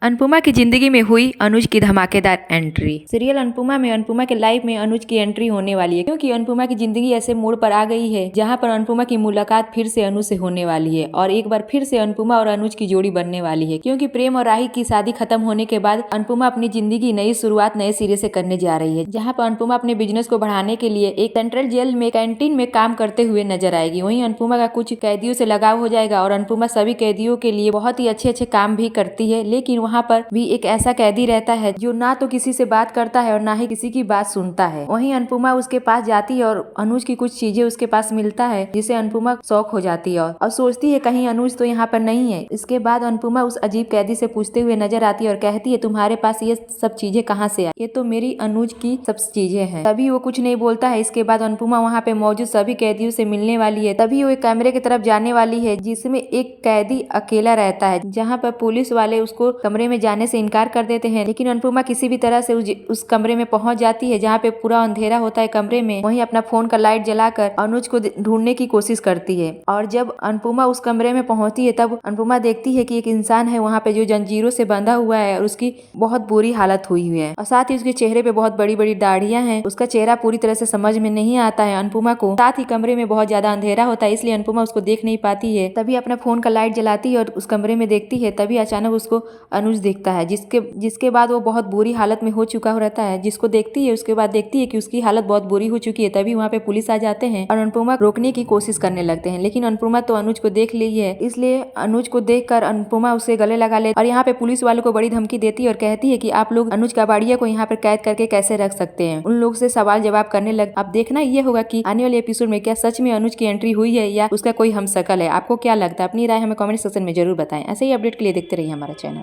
अनुपमा की जिंदगी में हुई अनुज की धमाकेदार एंट्री। सीरियल अनुपमा में अनुपमा के लाइफ में अनुज की एंट्री होने वाली है, क्योंकि अनुपमा की जिंदगी ऐसे मोड़ पर आ गई है जहां पर अनुपमा की मुलाकात फिर से अनुज से होने वाली है और एक बार फिर से अनुपमा और अनुज की जोड़ी बनने वाली है, क्योंकि प्रेम और राही की शादी खत्म होने के बाद अनुपमा अपनी जिंदगी नई शुरुआत नए सिरे से करने जा रही है, जहाँ पर अनुपमा अपने बिजनेस को बढ़ाने के लिए एक सेंट्रल जेल में कैंटीन में काम करते हुए नजर आएगी। वहीं अनुपमा का कुछ कैदियों से लगाव हो जाएगा और अनुपमा सभी कैदियों के लिए बहुत ही अच्छे अच्छे काम भी करती है, लेकिन वहाँ पर भी एक ऐसा कैदी रहता है जो ना तो किसी से बात करता है और ना ही किसी की बात सुनता है। वहीं अनुपमा उसके पास जाती है और अनुज की कुछ चीजें उसके पास मिलता है, जिसे अनुपमा शौक हो जाती है और सोचती है कहीं अनुज तो यहाँ पर नहीं है। इसके बाद अनुपमा उस अजीब कैदी से पूछते हुए नजर आती है और कहती है, तुम्हारे पास ये सब चीजें कहाँ से आई? ये तो मेरी अनुज की सब चीजें हैं। तभी वो कुछ नहीं बोलता है। इसके बाद अनुपमा वहाँ पे मौजूद सभी कैदियों से मिलने वाली है। तभी वो एक कमरे की तरफ जाने वाली है जिसमें एक कैदी अकेला रहता है, जहाँ पर पुलिस वाले उसको कमरे में जाने से इनकार कर देते हैं, लेकिन अनुपमा किसी भी तरह से उस कमरे में पहुंच जाती है जहाँ पे पूरा अंधेरा होता है कमरे में। वहीं अपना फोन का लाइट जलाकर अनुज को ढूंढने की कोशिश करती है और जब अनुपमा उस कमरे में पहुंचती है तब अनुपमा देखती है कि एक इंसान है वहाँ पे जो जंजीरों से बंधा हुआ है और उसकी बहुत बुरी हालत हुई है और साथ ही उसके चेहरे पे बहुत बड़ी बड़ी दाढ़ियां हैं। उसका चेहरा पूरी तरह से समझ में नहीं आता है अनुपमा को। साथ ही कमरे में बहुत ज्यादा अंधेरा होता है, इसलिए अनुपमा उसको देख नहीं पाती है। तभी अपना फोन का लाइट जलाती है और उस कमरे में देखती है। तभी अचानक उसको अनुज दिखता है, जिसके बाद वो बहुत बुरी हालत में हो चुका रहता है। जिसको देखती है उसके बाद देखती है कि उसकी हालत बहुत बुरी हो चुकी है। तभी वहाँ पे पुलिस आ जाते हैं और अनुपमा रोकने की कोशिश करने लगते हैं, लेकिन अनुपमा तो अनुज को देख ली है, इसलिए अनुज को देखकर अनुपमा उसे गले लगा ले और यहाँ पे पुलिस वालों को बड़ी धमकी देती है और कहती है कि आप लोग अनुज काबाड़िया को यहाँ पर कैद करके कैसे रख सकते हैं। उन लोग से सवाल जवाब करने लग। अब देखना ये होगा कि आने वाले एपिसोड में क्या सच में अनुज की एंट्री हुई है या उसका कोई हमशक्ल है। आपको क्या लगता है? अपनी राय हमें कमेंट सेक्शन में जरूर बताएं। ऐसे ही अपडेट के लिए देखते रहिए हमारा चैनल।